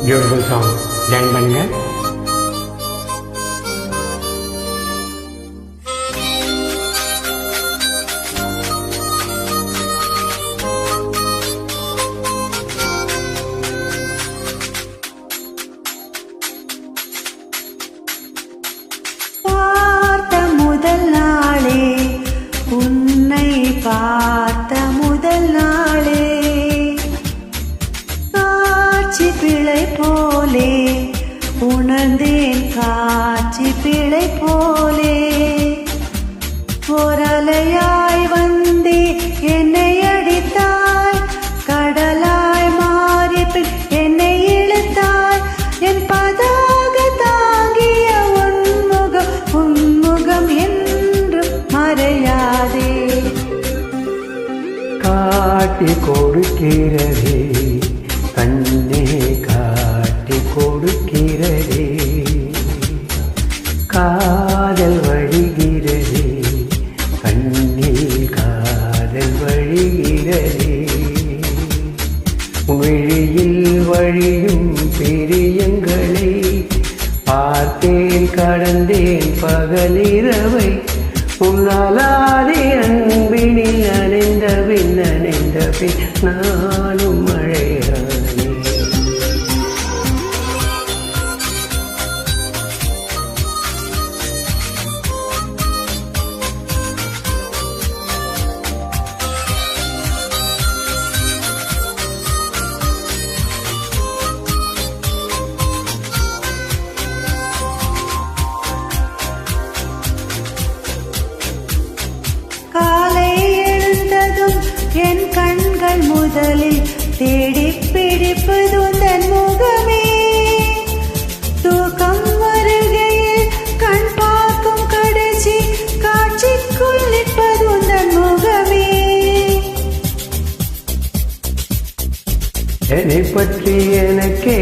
Beautiful song join பண்ணுங்க. பார்த்த முதல் நாளே காட்சி பிழை போலே உணர்ந்தேன், காட்சி பிழை போலே ஒரலையாய் வந்தே என்னை அடித்தாய், கடலாய் மாறி என்னை இழுத்தாய், என் பதாக தாங்கிய உன்முகம் என்று மறையாதே. காட்டி கொடுக்கிறதே கண்ணே, காட்டி கொடுக்கிறதே காதல் வழிகிறதே கண்ணில், காதல் வழிகிறதே விழியில் வழியும் பிரியங்களை பார்த்தேன், கடந்தேன் பகலிரவை உன்னாலாதே அன்பினில் அணைந்த பின் நானும் மழையானே. என் கண்கள் முதலில் தேடி பிடிப்பது உந்தன் முகமே, தூக்கம் வருகையில் கண் பார்க்கும் கடைசி காட்சிக்குள் நிற்பது உந்தன் முகமே. என்னை பற்றி எனக்கே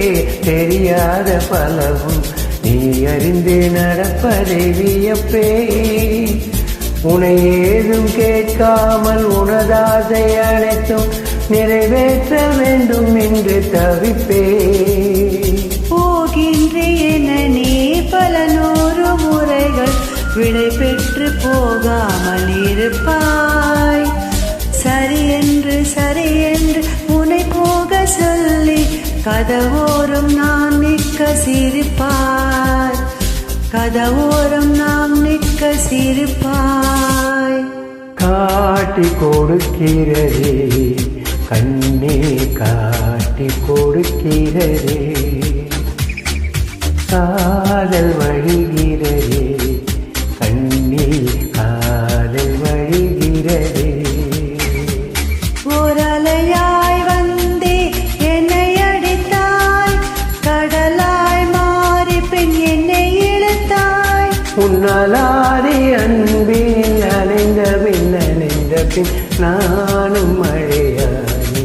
தெரியாத பலவும் நீ அறிந்து நடப்பதை வியப்பே, உன்னை ஏதும் கேட்காமல் உனதாசை அனைத்தும் நிறைவேற்ற வேண்டும் என்று தவிப்பே. போகின்றேன் நீ பல 100 முறைகள் விடை பெற்று போகாமல் இருப்பாய், சரியென்று உன்னை போக சொல்லி கதவோரம் நான் நிற்க சிரிப்பாய், கதவோரம் நாம் நிற்க சிரிப்பாய். காட்டி கொடுக்கிறதே கண்ணே, காட்டி கொடுக்கிறதே காதல் வழிகிறதே கண்ணே, காதல் வழிகிறதே ஓரலையாய் வந்தே என்னை அடித்தாய், கடலாய் மாறி என்னை இழுத்தாய், உன்னாலாதே அன்பில் அணைந்த பின் நானும் மழையானே.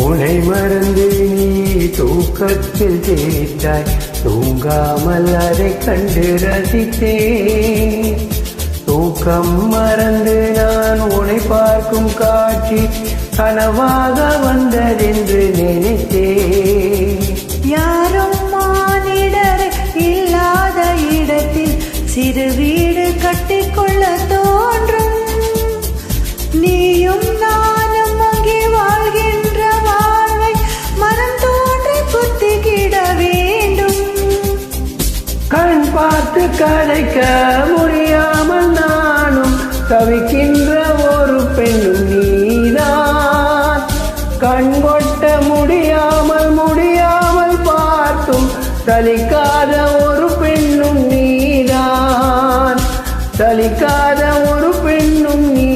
உன்னை மறந்து நீ தூக்கத்தில் சிரித்தாய், தூங்காமல் அதை கண்டு ரசித்தேன், தூக்கம் மறந்து நான் உன்னை பார்க்கும் காட்சி கனவாக வந்ததென்று நினைத்தேன். யாரும் மானிடர் இல்லாத இடத்தில் சிறு வீடு கட்டிக்கொள்ள தோன்றும், நீயும் நானும் அங்கே வாழ்கின்ற வாழ்வை மனம் தோன்றி குத்திக்கிட வேண்டும். கண் பார்த்து கதைக்க முடியாமல் நானும் தவிக்கின்ற ஒரு பெண்ணும் நீதான், கண் கொட்ட முடியாமல் பார்த்தும் சலிக்காத ஒரு பெண்ணும் நீதான், சலிக்காத ஒரு பெண்ணும் நீ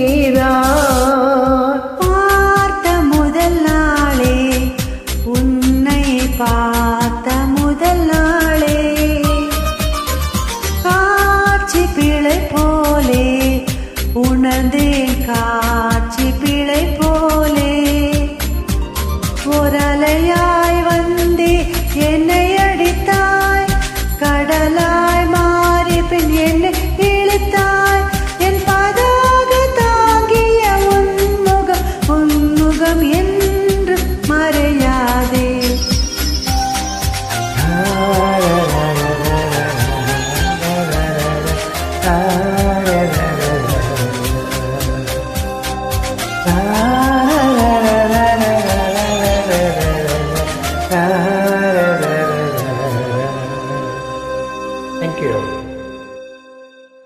வந்தேன் காட்சி பிழை போலே ஒரலையாய் வந்தே என்னை அடித்தாய் கடலாய் மாறி பின் என்னை இழுத்தாய் என் பாதாக தாங்கிய உன்முகம் என்று மறையாதே ஆ